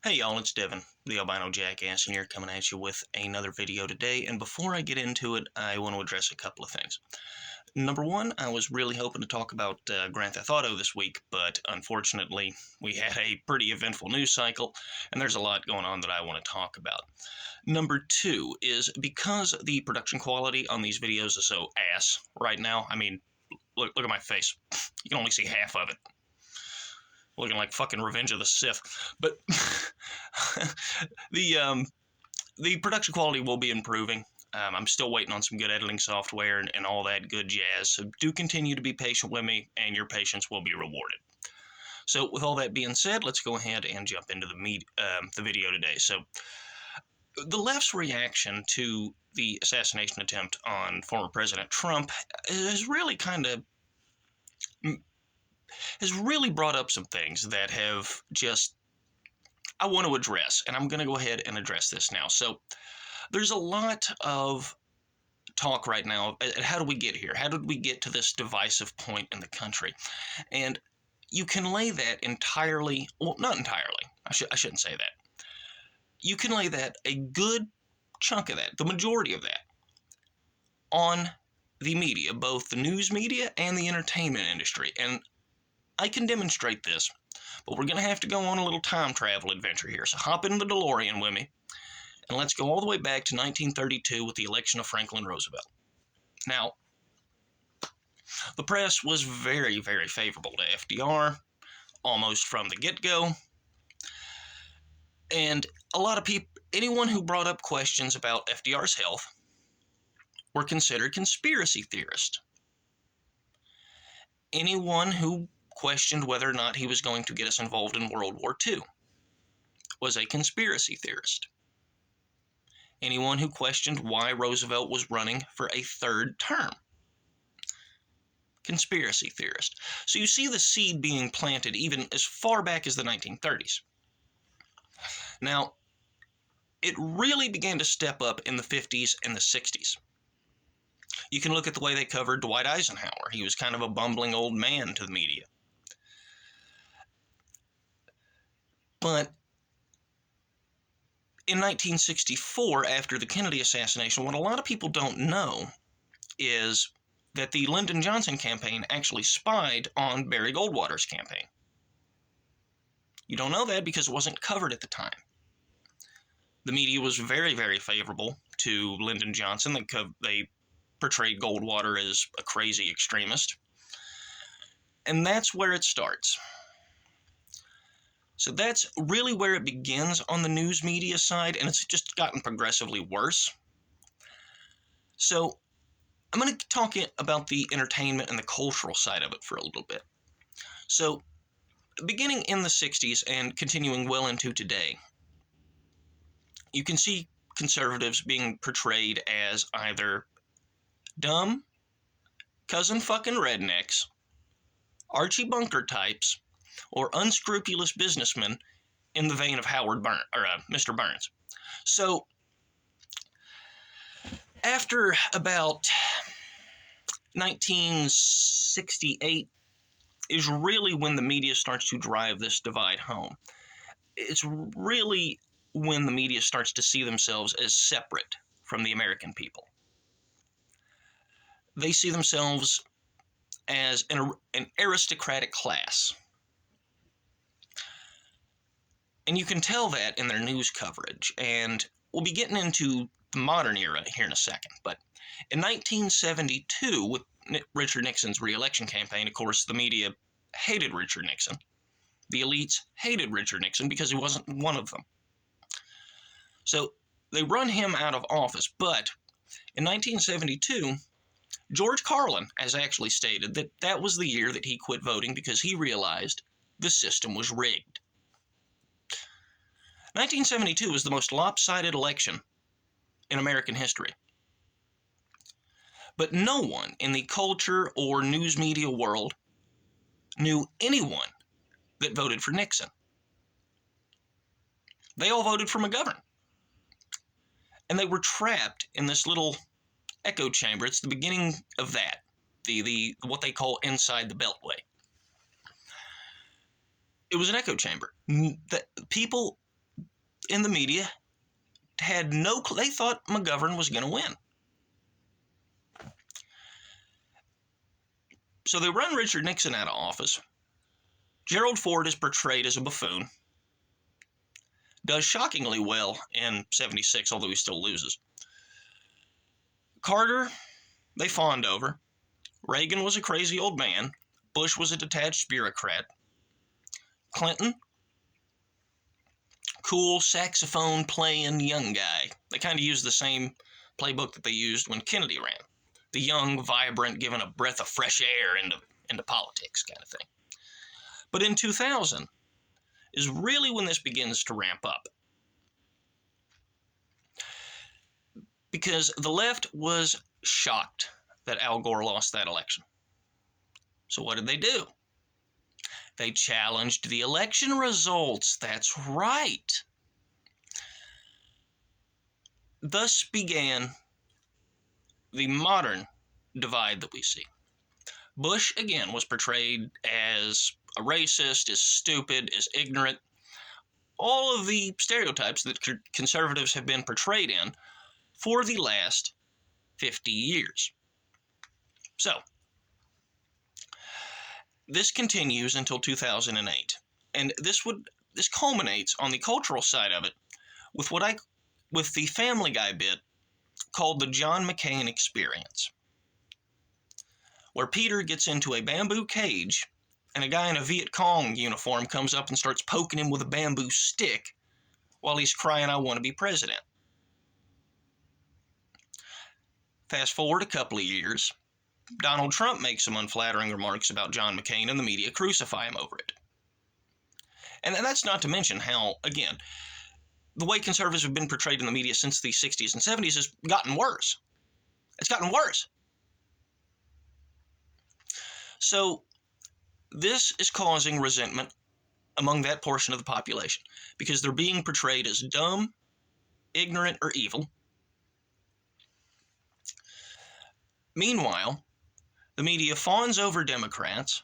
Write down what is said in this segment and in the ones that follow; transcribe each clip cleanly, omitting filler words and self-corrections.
Hey y'all, it's Devin, the Albino Jackass, and here coming at you with another video today. And before I get into it, I want to address a couple of things. Number one, I was really hoping to talk about Grand Theft Auto this week, but unfortunately, we had a pretty eventful news cycle, and there's a lot going on that I want to talk about. Number two is because the production quality on these videos is so ass right now. I mean, look at my face. You can only see half of it. Looking like fucking Revenge of the Sith. But the production quality will be improving. I'm still waiting on some good editing software and all that good jazz. So do continue to be patient with me, and your patience will be rewarded. So with all that being said, let's go ahead and jump into the video today. So the left's reaction to the assassination attempt on former President Trump has really brought up some things that have I want to address, and I'm going to go ahead and address this now. So there's a lot of talk right now. How do we get here? How did we get to this divisive point in the country? And you can lay that entirely, well, not entirely. I shouldn't say that. You can lay that, a good chunk of that, the majority of that, on the media, both the news media and the entertainment industry. And I can demonstrate this, but we're going to have to go on a little time travel adventure here. So hop into the DeLorean with me, and let's go all the way back to 1932 with the election of Franklin Roosevelt. Now, the press was very, very favorable to FDR, almost from the get-go. And a lot of people, anyone who brought up questions about FDR's health were considered conspiracy theorists. Anyone who questioned whether or not he was going to get us involved in World War II was a conspiracy theorist. Anyone who questioned why Roosevelt was running for a third term, conspiracy theorist. So you see the seed being planted even as far back as the 1930s. Now, it really began to step up in the 50s and the 60s. You can look at the way they covered Dwight Eisenhower. He was kind of a bumbling old man to the media. But in 1964, after the Kennedy assassination, what a lot of people don't know is that the Lyndon Johnson campaign actually spied on Barry Goldwater's campaign. You don't know that because it wasn't covered at the time. The media was very, very favorable to Lyndon Johnson. They portrayed Goldwater as a crazy extremist. And that's where it starts. So that's really where it begins on the news media side, and it's just gotten progressively worse. So I'm going to talk about the entertainment and the cultural side of it for a little bit. So beginning in the 60s and continuing well into today, you can see conservatives being portrayed as either dumb, cousin fucking rednecks, Archie Bunker types, or unscrupulous businessmen in the vein of Mr. Burns. So after about 1968 is really when the media starts to drive this divide home. It's really when the media starts to see themselves as separate from the American people. They see themselves as an aristocratic class. And you can tell that in their news coverage. And we'll be getting into the modern era here in a second. But in 1972, with Richard Nixon's re-election campaign, of course, the media hated Richard Nixon. The elites hated Richard Nixon because he wasn't one of them. So they run him out of office. But in 1972, George Carlin has actually stated that that was the year that he quit voting because he realized the system was rigged. 1972 was the most lopsided election in American history. But no one in the culture or news media world knew anyone that voted for Nixon. They all voted for McGovern. And they were trapped in this little echo chamber. It's the beginning of that, the what they call inside the Beltway. It was an echo chamber. That people in the media had no clue. They thought McGovern was going to win. So they run Richard Nixon out of office. Gerald Ford is portrayed as a buffoon. Does shockingly well in 76, although he still loses. Carter, they fawned over. Reagan was a crazy old man. Bush was a detached bureaucrat. Clinton, cool saxophone playing young guy. They kind of used the same playbook that they used when Kennedy ran. The young, vibrant, giving a breath of fresh air into politics kind of thing. But in 2000 is really when this begins to ramp up. Because the left was shocked that Al Gore lost that election. So what did they do? They challenged the election results. That's right. Thus began the modern divide that we see. Bush, again, was portrayed as a racist, as stupid, as ignorant. All of the stereotypes that conservatives have been portrayed in for the last 50 years. So, this continues until 2008. And this culminates on the cultural side of it with the Family Guy bit called the John McCain Experience, where Peter gets into a bamboo cage and a guy in a Viet Cong uniform comes up and starts poking him with a bamboo stick while he's crying, "I want to be president." Fast forward a couple of years, Donald Trump makes some unflattering remarks about John McCain and the media crucify him over it. And that's not to mention how, again, the way conservatives have been portrayed in the media since the 60s and 70s has gotten worse. It's gotten worse. So this is causing resentment among that portion of the population because they're being portrayed as dumb, ignorant, or evil. Meanwhile, the media fawns over Democrats,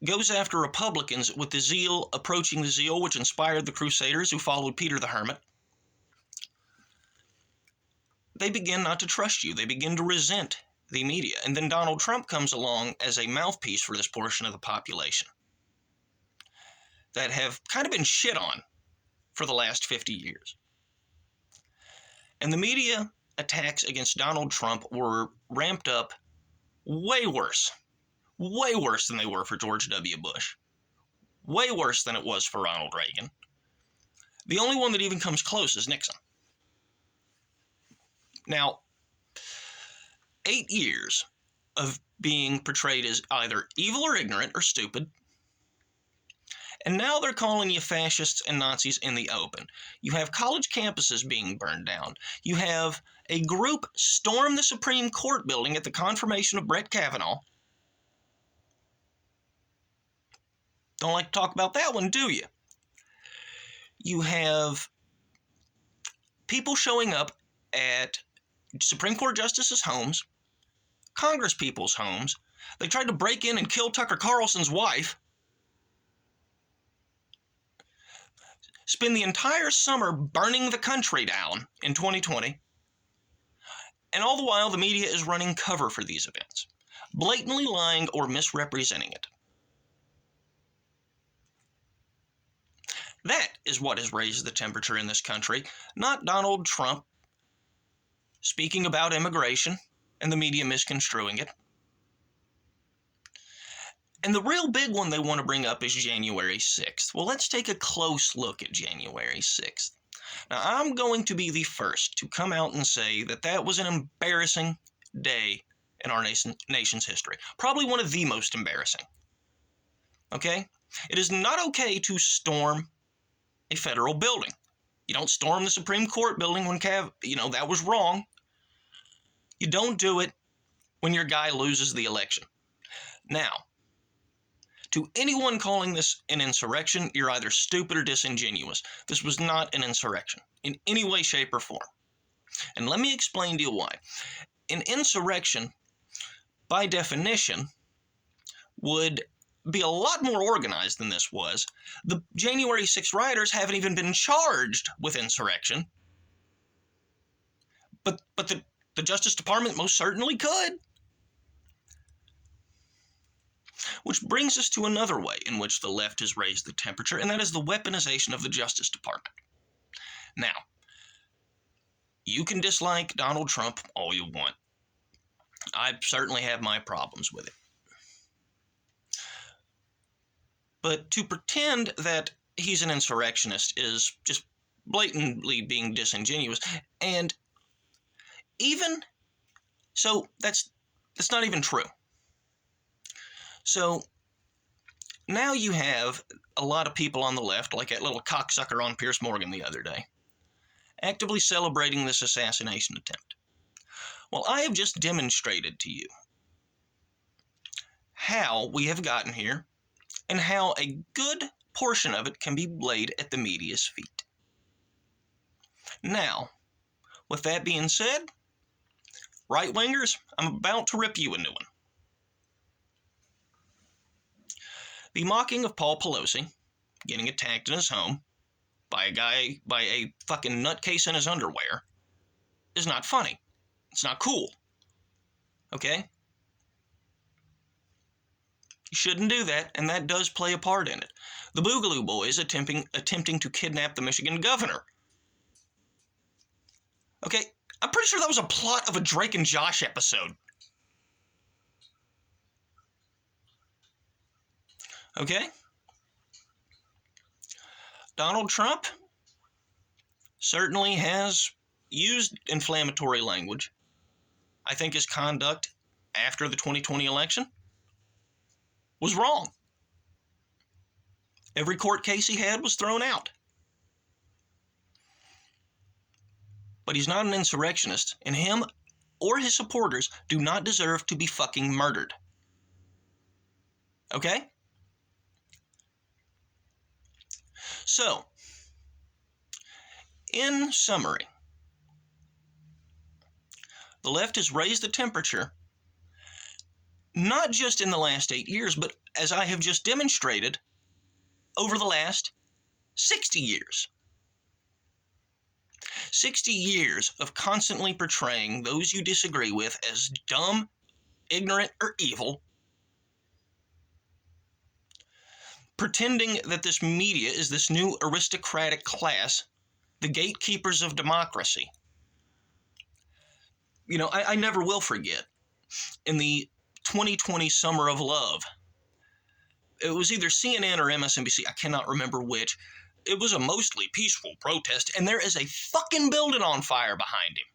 goes after Republicans with the zeal approaching the zeal which inspired the Crusaders who followed Peter the Hermit. They begin not to trust you. They begin to resent the media. And then Donald Trump comes along as a mouthpiece for this portion of the population that have kind of been shit on for the last 50 years. And the media attacks against Donald Trump were ramped up way worse than they were for George W. Bush, way worse than it was for Ronald Reagan. The only one that even comes close is Nixon. Now, 8 years of being portrayed as either evil or ignorant or stupid, and now they're calling you fascists and Nazis in the open. You have college campuses being burned down. You have a group storm the Supreme Court building at the confirmation of Brett Kavanaugh. Don't like to talk about that one, do you? You have people showing up at Supreme Court justices' homes, Congress people's homes. They tried to break in and kill Tucker Carlson's wife. Spend the entire summer burning the country down in 2020. And all the while, the media is running cover for these events, blatantly lying or misrepresenting it. That is what has raised the temperature in this country, not Donald Trump speaking about immigration and the media misconstruing it. And the real big one they want to bring up is January 6th. Well, let's take a close look at January 6th. Now, I'm going to be the first to come out and say that that was an embarrassing day in our nation's history. Probably one of the most embarrassing. Okay? It is not okay to storm a federal building. You don't storm the Supreme Court building when that was wrong. You don't do it when your guy loses the election. Now, to anyone calling this an insurrection, you're either stupid or disingenuous. This was not an insurrection in any way, shape, or form. And let me explain to you why. An insurrection, by definition, would be a lot more organized than this was. The January 6th rioters haven't even been charged with insurrection. But the Justice Department most certainly could. Which brings us to another way in which the left has raised the temperature, and that is the weaponization of the Justice Department. Now, you can dislike Donald Trump all you want. I certainly have my problems with it. But to pretend that he's an insurrectionist is just blatantly being disingenuous. And even so, that's not even true. So now you have a lot of people on the left, like that little cocksucker on Piers Morgan the other day, actively celebrating this assassination attempt. Well, I have just demonstrated to you how we have gotten here and how a good portion of it can be laid at the media's feet. Now, with that being said, right-wingers, I'm about to rip you a new one. The mocking of Paul Pelosi getting attacked in his home by a fucking nutcase in his underwear is not funny. It's not cool. Okay? You shouldn't do that, and that does play a part in it. The Boogaloo Boys attempting to kidnap the Michigan governor. Okay, I'm pretty sure that was a plot of a Drake and Josh episode. Okay? Donald Trump certainly has used inflammatory language. I think his conduct after the 2020 election was wrong. Every court case he had was thrown out. But he's not an insurrectionist, and him or his supporters do not deserve to be fucking murdered. Okay? So, in summary, the left has raised the temperature not just in the last 8 years, but as I have just demonstrated, over the last 60 years. 60 years of constantly portraying those you disagree with as dumb, ignorant, or evil, pretending that this media is this new aristocratic class, the gatekeepers of democracy. You know, I never will forget, in the 2020 Summer of Love, it was either CNN or MSNBC, I cannot remember which. It was a mostly peaceful protest, and there is a fucking building on fire behind him.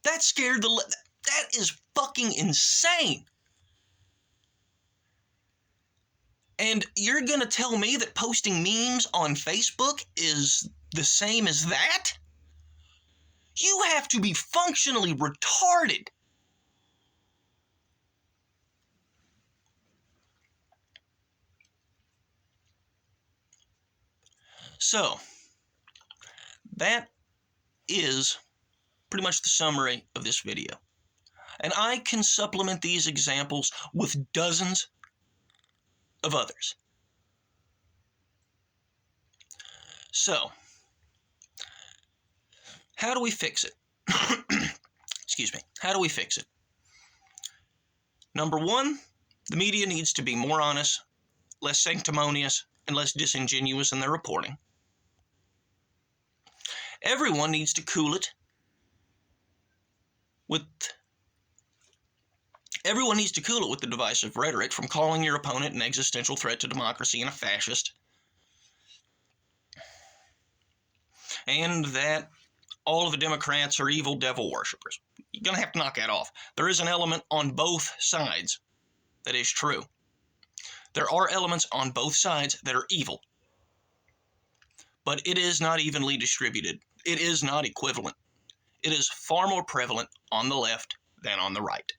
That scared that is fucking insane. And you're going to tell me that posting memes on Facebook is the same as that? You have to be functionally retarded. So, that is pretty much the summary of this video. And I can supplement these examples with dozens of others. So, how do we fix it? Excuse me. How do we fix it? Number one, the media needs to be more honest, less sanctimonious, and less disingenuous in their reporting. Everyone needs to cool it with the divisive rhetoric, from calling your opponent an existential threat to democracy and a fascist, and that all of the Democrats are evil devil worshippers. You're going to have to knock that off. There is an element on both sides that is true. There are elements on both sides that are evil. But it is not evenly distributed. It is not equivalent. It is far more prevalent on the left than on the right.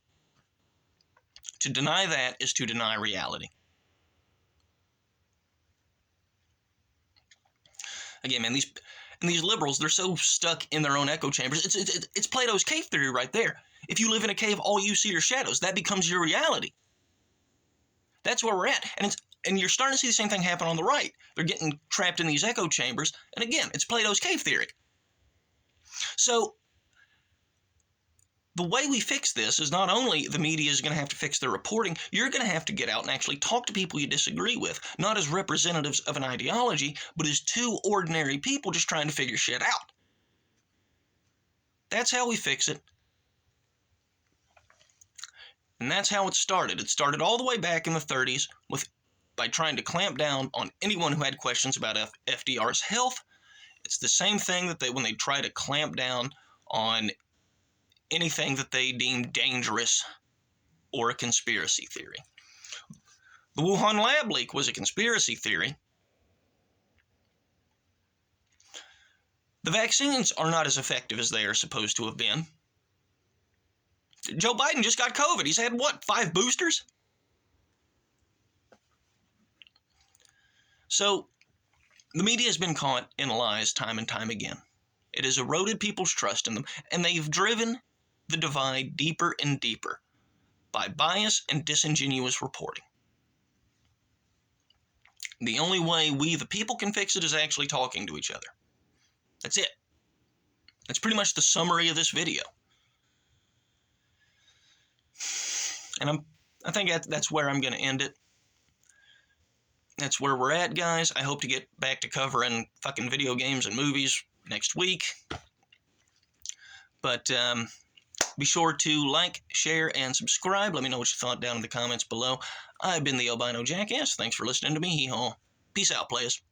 To deny that is to deny reality. Again, man, these liberals, they're so stuck in their own echo chambers. It's Plato's cave theory right there. If you live in a cave, all you see are shadows. That becomes your reality. That's where we're at. And you're starting to see the same thing happen on the right. They're getting trapped in these echo chambers. And again, it's Plato's cave theory. So the way we fix this is not only the media is going to have to fix their reporting, you're going to have to get out and actually talk to people you disagree with, not as representatives of an ideology, but as two ordinary people just trying to figure shit out. That's how we fix it. And that's how it started. It started all the way back in the 30s by trying to clamp down on anyone who had questions about FDR's health. It's the same thing that when they try to clamp down on anything that they deem dangerous or a conspiracy theory. The Wuhan lab leak was a conspiracy theory. The vaccines are not as effective as they are supposed to have been. Joe Biden just got COVID. He's had, 5 boosters? So, the media has been caught in lies time and time again. It has eroded people's trust in them, and they've driven the divide deeper and deeper by bias and disingenuous reporting. The only way we, the people, can fix it is actually talking to each other. That's it. That's pretty much the summary of this video. And I think that's where I'm going to end it. That's where we're at, guys. I hope to get back to covering fucking video games and movies next week. But be sure to like, share, and subscribe. Let me know what you thought down in the comments below. I've been the Albino Jackass. Thanks for listening to me. Hee-haw. Peace out, players.